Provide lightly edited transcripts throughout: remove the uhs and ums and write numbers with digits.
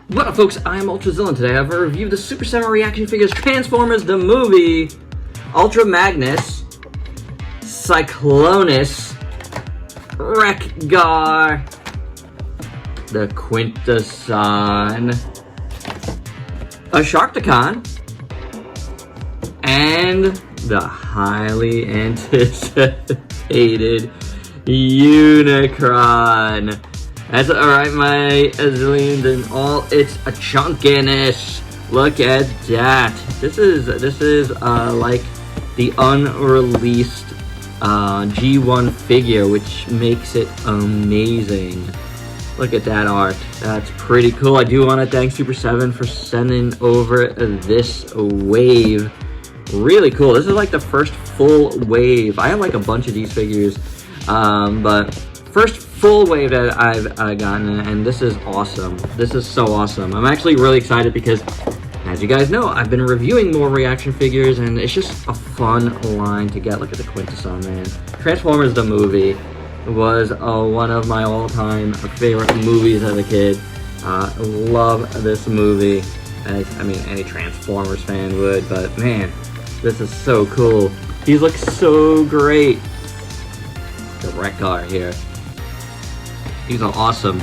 What up, folks? I'm Ultrazilla, and today I have a review of the SUPER7 reaction figures Transformers the movie, Ultra Magnus, Cyclonus, Wreck-Gar, the Quintesson, a Sharkticon, and the highly anticipated Unicron. That's alright, my zillions and all its chunkiness. Look at that. This is like the unreleased G1 figure, which makes it amazing. Look at that art. That's pretty cool. I do want to thank SUPER7 for sending over this wave. Really cool. This is like the first full wave. I have like a bunch of these figures, but first full wave that I've gotten, and this is awesome. This is so awesome. I'm actually really excited because, as you guys know, I've been reviewing more reaction figures, and it's just a fun line to get. Look at the Quintesson, man. Transformers the movie was one of my all-time favorite movies as a kid. Love this movie. I mean, any Transformers fan would, but man, this is so cool. These look so great. The Wreck-Gar here. These are awesome.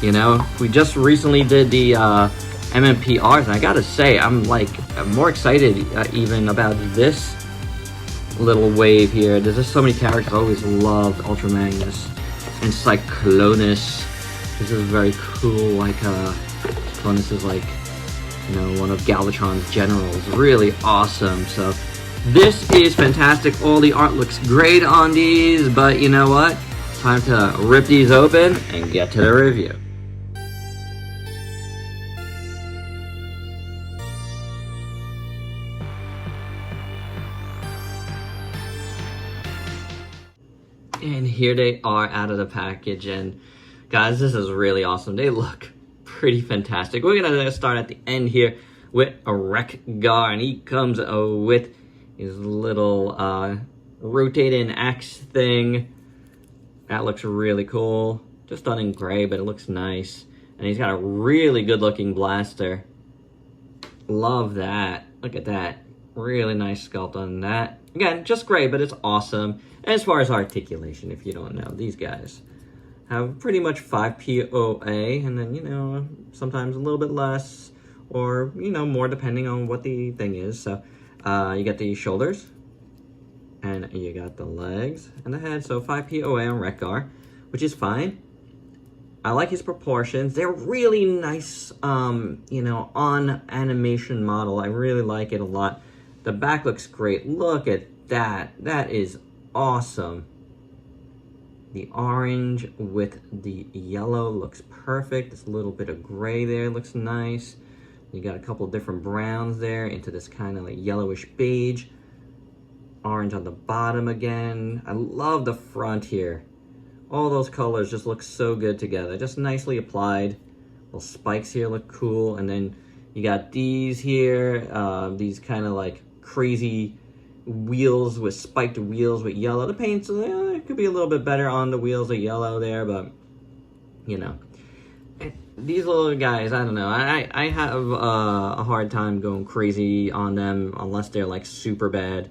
You know, we just recently did the MMPRs, and I gotta say, I'm more excited even about this little wave here. There's just so many characters I always loved. Ultra Magnus and Cyclonus. This is very cool. Like Cyclonus is like, you know, one of Galvatron's generals. Really awesome. So this is fantastic. All the art looks great on these, but you know what? Time to rip these open and get to the review. And here they are out of the package, and guys, this is really awesome. They look pretty fantastic. We're gonna start at the end here with a Wreck-Gar, and he comes with his little rotating axe thing. That looks really cool. Just done in gray, but it looks nice. And he's got a really good looking blaster. Love that. Look at that. Really nice sculpt on that. Again, just gray, but it's awesome. And as far as articulation, if you don't know, these guys have pretty much 5 POA, and then, you know, sometimes a little bit less, or, you know, more depending on what the thing is. So, you get the shoulders, and you got the legs and the head. So 5 POA on Wreck-Gar, which is fine. I like his proportions. They're really nice, you know, on animation model. I really like it a lot. The back looks great. Look at that. That is awesome. The orange with the yellow looks perfect. This little bit of gray there looks nice. You got a couple different browns there into this kind of like yellowish beige. Orange on the bottom again. I love the front here. All those colors just look so good together. Just nicely applied. Little spikes here look cool. And then you got these here. These kind of like crazy wheels with spiked wheels with yellow. The paint's it could be a little bit better on the wheels of yellow there, but you know. These little guys, I don't know. I have a hard time going crazy on them unless they're like super bad.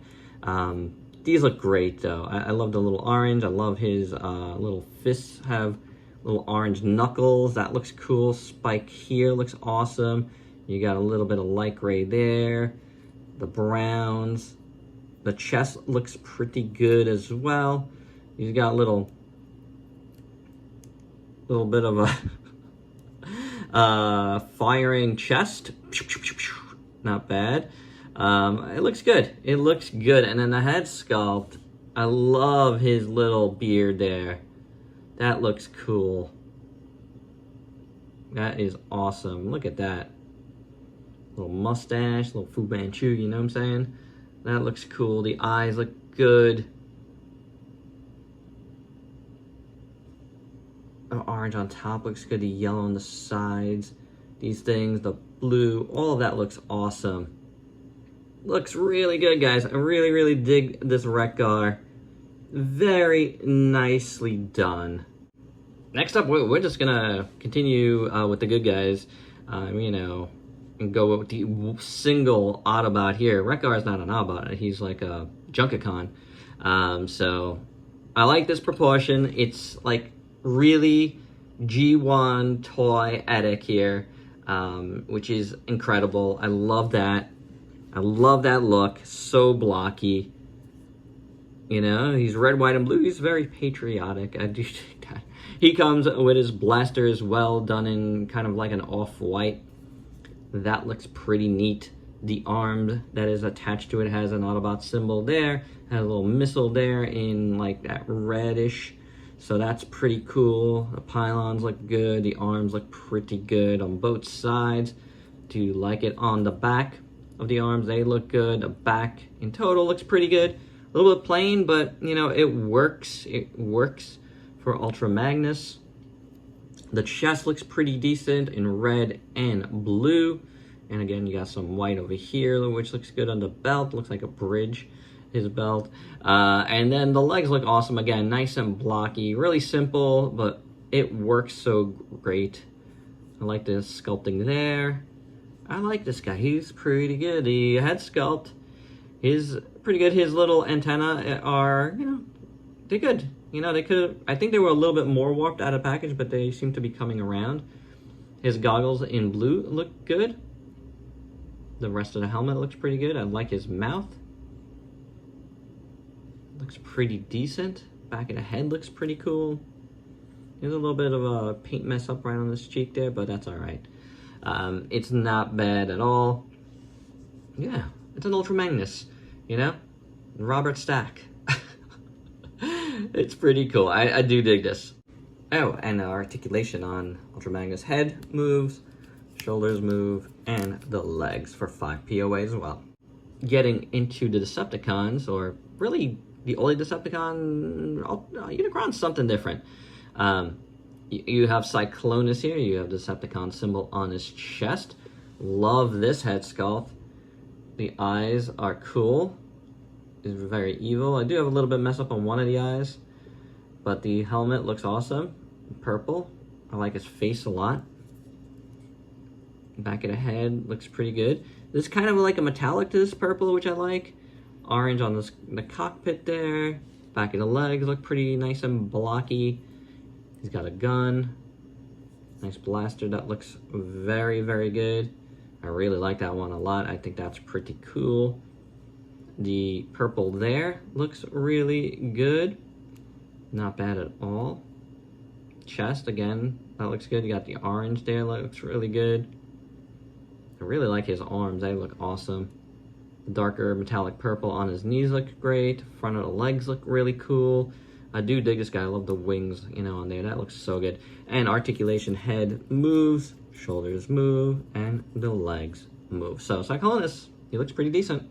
These look great though. I love the little orange. I love his little fists have little orange knuckles. That looks cool. Spike here looks awesome. You got a little bit of light gray there. The browns. The chest looks pretty good as well. He's got a little bit of a firing chest. Not bad. It looks good. It looks good. And then the head sculpt, I love his little beard there. That looks cool. That is awesome. Look at that. Little mustache, little Fu Manchu, you know what I'm saying? That looks cool. The eyes look good. The orange on top looks good. The yellow on the sides. These things, the blue, all of that looks awesome. Looks really good, guys. I really, really dig this Wreck-Gar. Very nicely done. Next up, we're just gonna continue with the good guys. You know, and go with the single Autobot here. Wreck-Gar is not an Autobot. He's like a Junkicon. So I like this proportion. It's like really G1 toy-etic here, which is incredible. I love that. I love that look. So blocky. You know, he's red, white, and blue. He's very patriotic. I do think that. He comes with his blaster as well, done in kind of like an off-white. That looks pretty neat. The arm that is attached to it has an Autobot symbol there. Has a little missile there in like that reddish. So that's pretty cool. The pylons look good. The arms look pretty good on both sides. Do you like it on the back of the arms? They look good. The back in total looks pretty good. A little bit plain, but you know, it works. It works for Ultra Magnus. The chest looks pretty decent in red and blue. And again, you got some white over here, which looks good on the belt. Looks like a bridge, his belt. And then the legs look awesome. Again, nice and blocky. Really simple, but it works so great. I like the sculpting there. I like this guy. He's pretty good. The head sculpt is pretty good. His little antenna are, you know, they're good. You know, they could, I think they were a little bit more warped out of package, but they seem to be coming around. His goggles in blue look good. The rest of the helmet looks pretty good. I like his mouth. Looks pretty decent. Back of the head looks pretty cool. There's a little bit of a paint mess up right on this cheek there, but that's all right. It's not bad at all. Yeah, it's an Ultra Magnus, you know? Robert Stack. It's pretty cool. I do dig this. Oh, and the articulation on Ultra Magnus. Head moves, shoulders move, and the legs for 5 POA as well. Getting into the Decepticons, or really the only Decepticon, Unicron's something different. You have Cyclonus here. You have the Decepticon symbol on his chest. Love this head sculpt. The eyes are cool. It's very evil. I do have a little bit mess up on one of the eyes, but the helmet looks awesome. Purple. I like his face a lot. Back of the head looks pretty good. There's kind of like a metallic to this purple, which I like. Orange on the cockpit there. Back of the legs look pretty nice and blocky. He's got a gun. Nice blaster. That looks very, very good. I really like that one a lot. I think that's pretty cool. The purple there looks really good. Not bad at all. Chest, again, that looks good. You got the orange there, looks really good. I really like his arms. They look awesome. The darker metallic purple on his knees look great. Front of the legs look really cool. I do dig this guy. I love the wings, you know, on there. That looks so good. And articulation, head moves, shoulders move, and the legs move. So Cyclonus, he looks pretty decent.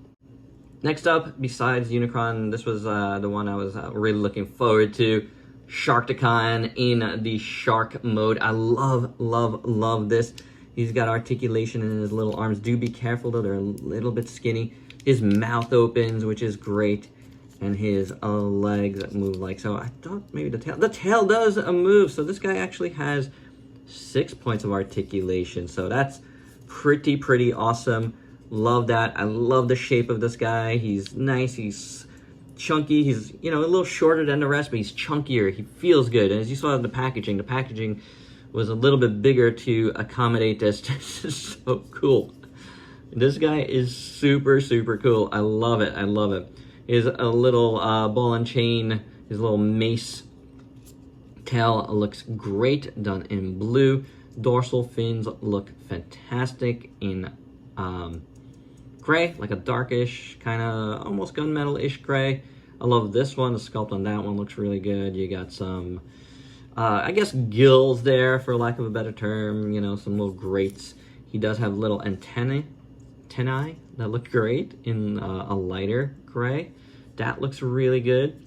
Next up, besides Unicron, this was the one I was really looking forward to. Sharkticon in the shark mode. I love, love, love this. He's got articulation in his little arms. Do be careful though, they're a little bit skinny. His mouth opens, which is great. And his legs move like so. I thought maybe the tail does move. So this guy actually has 6 points of articulation. So that's pretty awesome. Love that. I love the shape of this guy. He's nice. He's chunky. He's, you know, a little shorter than the rest, but he's chunkier. He feels good. And as you saw in the packaging was a little bit bigger to accommodate this. This is so cool. This guy is super cool. I love it. I love it. His a little ball and chain, his little mace tail looks great, done in blue. Dorsal fins look fantastic in gray, like a darkish, kind of almost gunmetal-ish gray. I love this one. The sculpt on that one looks really good. You got some, I guess, gills there, for lack of a better term. You know, some little grates. He does have little antennae that look great in a lighter gray. That looks really good.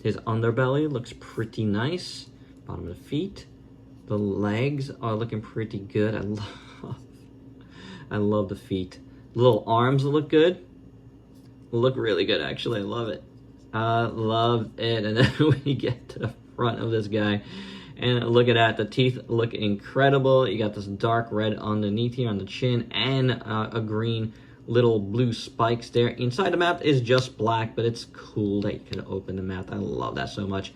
His underbelly looks pretty nice. Bottom of the feet. The legs are looking pretty good. I love the feet. Little arms look good. Look really good, actually. I love it. I love it. And then we get to the front of this guy. And look at that, the teeth look incredible. You got this dark red underneath here on the chin, and a green little blue spikes there. Inside the mouth is just black, but it's cool that you can open the mouth. I love that so much.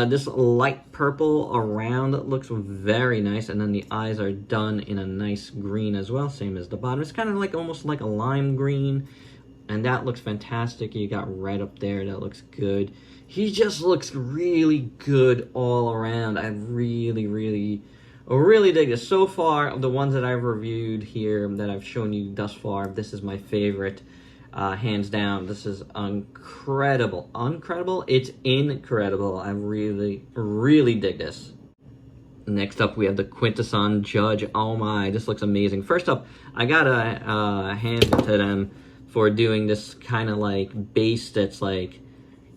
This light purple around looks very nice, and then the eyes are done in a nice green as well, same as the bottom. It's kind of like almost like a lime green, and that looks fantastic. You got red up there, that looks good. He just looks really good all around. I really dig this. So far, of the ones that I've reviewed here, that I've shown you thus far, this is my favorite. Hands down, this is incredible. It's incredible. I really dig this. Next up, we have the Quintesson Judge. Oh my, this looks amazing. First up, I gotta hand it to them for doing this kind of like base that's like,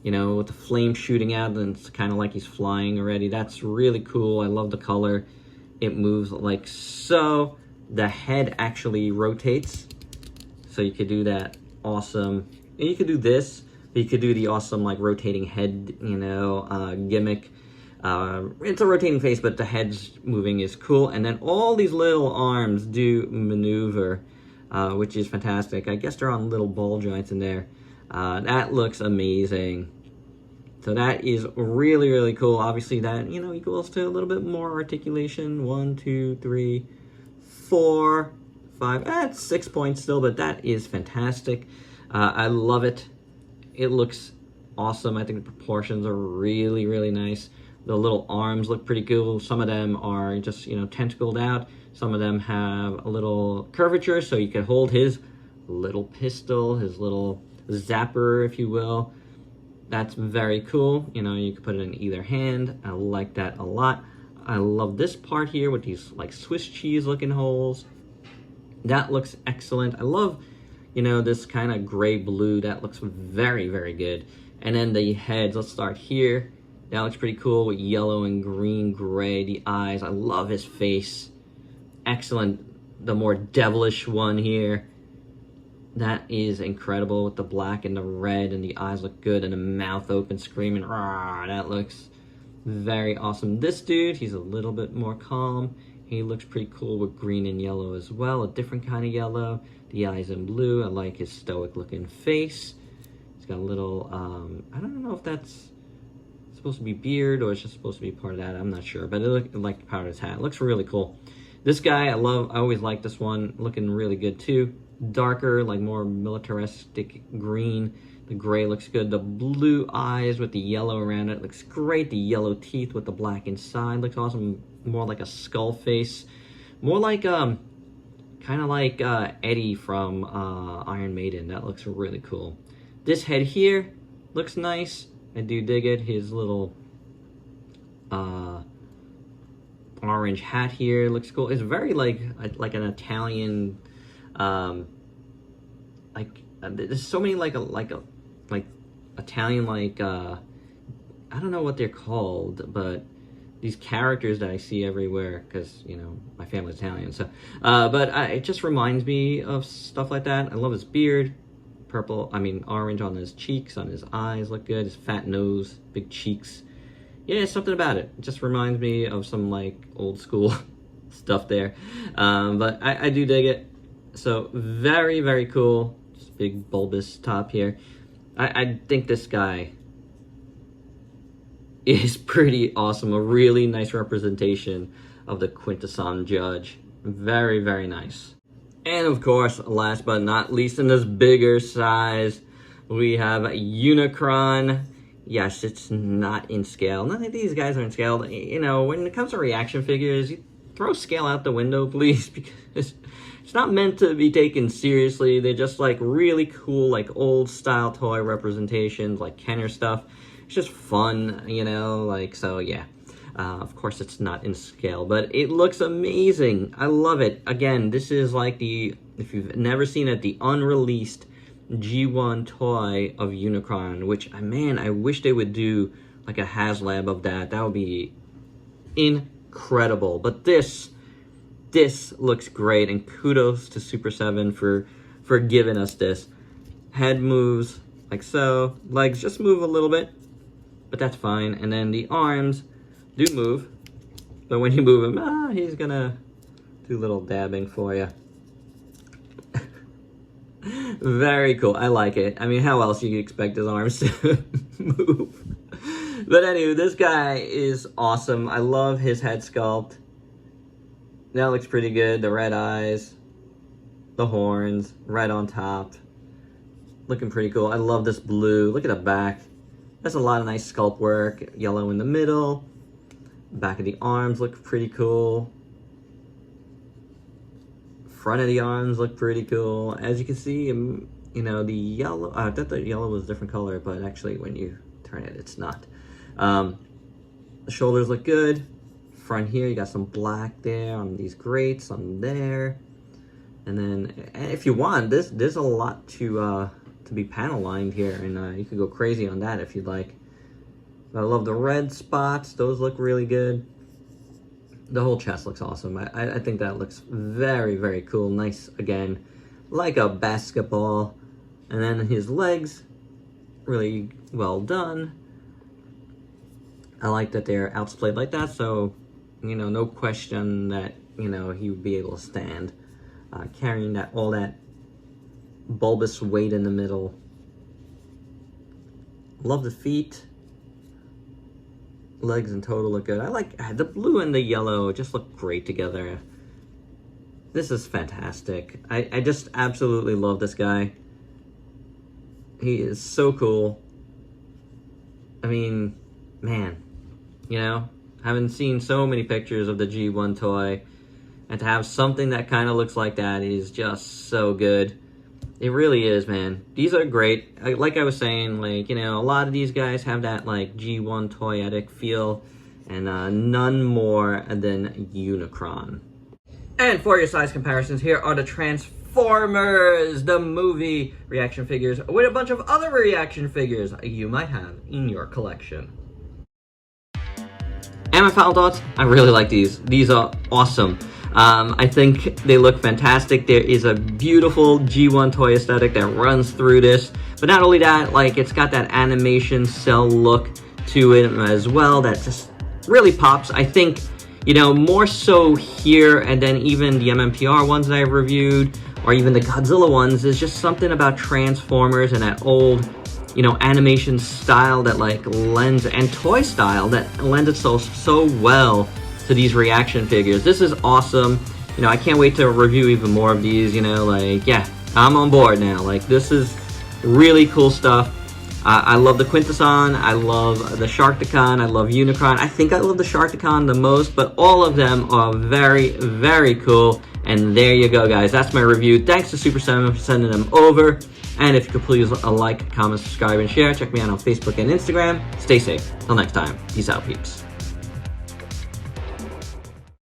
you know, with the flame shooting out, and it's kind of like he's flying already. That's really cool. I love the color. It moves like so. The head actually rotates, so you could do that. Awesome. And you could do this. You could do the awesome like rotating head, you know, gimmick. It's a rotating face, but the head's moving is cool. And then all these little arms do maneuver, which is fantastic. I guess they're on little ball joints in there. That looks amazing. So that is really cool. Obviously that, you know, equals to a little bit more articulation. 1, 2, 3, 4, 5. That's 6 points still, but that is fantastic. I love it. It looks awesome. I think the proportions are really nice. The little arms look pretty cool. Some of them are just, you know, tentacled out. Some of them have a little curvature, so you can hold his little pistol, his little zapper, if you will. That's very cool. You know, you can put it in either hand. I like that a lot. I love this part here with these like Swiss cheese looking holes. That looks excellent. I love, you know, this kind of gray blue. That looks very good. And then the heads, let's start here. That looks pretty cool with yellow and green, gray, the eyes. I love his face. Excellent. The more devilish one here. That is incredible with the black and the red, and the eyes look good, and the mouth open screaming. Rawr, that looks very awesome. This dude, he's a little bit more calm. He looks pretty cool with green and yellow as well, a different kind of yellow. The eyes in blue. I like his stoic looking face. He's got a little, I don't know if that's supposed to be beard or it's just supposed to be part of that. I'm not sure, but it looked like part of his hat. It looks really cool. This guy, I always like this one. Looking really good too. Darker, like more militaristic green. The gray looks good. The blue eyes with the yellow around it looks great. The yellow teeth with the black inside looks awesome. More like a skull face. More like, kind of like Eddie from Iron Maiden. That looks really cool. This head here looks nice. I do dig it. His little orange hat here looks cool. It's very like an Italian, there's so many like Italian I don't know what they're called, but these characters that I see everywhere, because, you know, my family's Italian, so but it just reminds me of stuff like that. I love his beard. Orange on his cheeks, on his eyes look good. His fat nose, big cheeks. Yeah, something about it. It just reminds me of some like old school stuff there. But I do dig it. So very cool. Just big bulbous top here. I think this guy is pretty awesome. A really nice representation of the Quintesson Judge. Very nice. And of course, last but not least, in this bigger size, we have Unicron. Yes, it's not in scale. None of these guys are in scale. You know, when it comes to reaction figures, you throw scale out the window, please, because it's not meant to be taken seriously. They're just like really cool, like old style toy representations, like Kenner stuff. It's just fun, you know, like, so yeah. Of course, it's not in scale, but it looks amazing. I love it. Again, this is like if you've never seen it, the unreleased G1 toy of Unicron, which, man, I wish they would do like a HasLab of that. That would be incredible. But this looks great, and kudos to SUPER7 for giving us this. Head moves like so. Legs just move a little bit, but that's fine. And then the arms do move. But when you move him, he's gonna do a little dabbing for you. Very cool. I like it. I mean, how else you expect his arms to move? But anyway, this guy is awesome. I love his head sculpt. That looks pretty good. The red eyes, the horns, right on top. Looking pretty cool. I love this blue. Look at the back. That's a lot of nice sculpt work. Yellow in the middle. Back of the arms look pretty cool. Front of the arms look pretty cool. As you can see, you know, the yellow, I thought the yellow was a different color, but actually when you turn it, it's not. The shoulders look good. Front here, you got some black there on these grates on there. And then if you want, there's a lot to be panel lined here, and you could go crazy on that if you'd like. I love the red spots. Those look really good. The whole chest looks awesome. I think that looks very, very cool. Nice, again, like a basketball. And then his legs, really well done. I like that they're outsplayed like that, so, you know, no question that, you know, he would be able to stand. Carrying that, all that bulbous weight in the middle. Love the feet. Legs in total look good. I like the blue and the yellow, just look great together. This is fantastic. I just absolutely love this guy. He is so cool. I mean, man, you know, haven't seen so many pictures of the G1 toy, and to have something that kind of looks like that is just so good. It really is, man. These are great. Like I was saying, like, you know, a lot of these guys have that, like, G1 toyetic feel, and none more than Unicron. And for your size comparisons, here are the Transformers, the movie reaction figures, with a bunch of other reaction figures you might have in your collection. And my final thoughts, I really like these. These are awesome. I think they look fantastic. There is a beautiful G1 toy aesthetic that runs through this. But not only that, like, it's got that animation cell look to it as well that just really pops. I think, you know, more so here, and then even the MMPR ones that I've reviewed, or even the Godzilla ones, is just something about Transformers and that old, you know, animation style that, like, lends, and toy style that lends itself so well to these reaction figures. This is awesome. You know, I can't wait to review even more of these, you know, like, yeah, I'm on board now. Like, this is really cool stuff. I love the Quintesson, I love the Sharkticon, I love Unicron. I think I love the Sharkticon the most, but all of them are very, very cool. And there you go, guys. That's my review. Thanks to Super7 for sending them over. And if you could please like, comment, subscribe, and share. Check me out on Facebook and Instagram. Stay safe. Till next time. Peace out, peeps.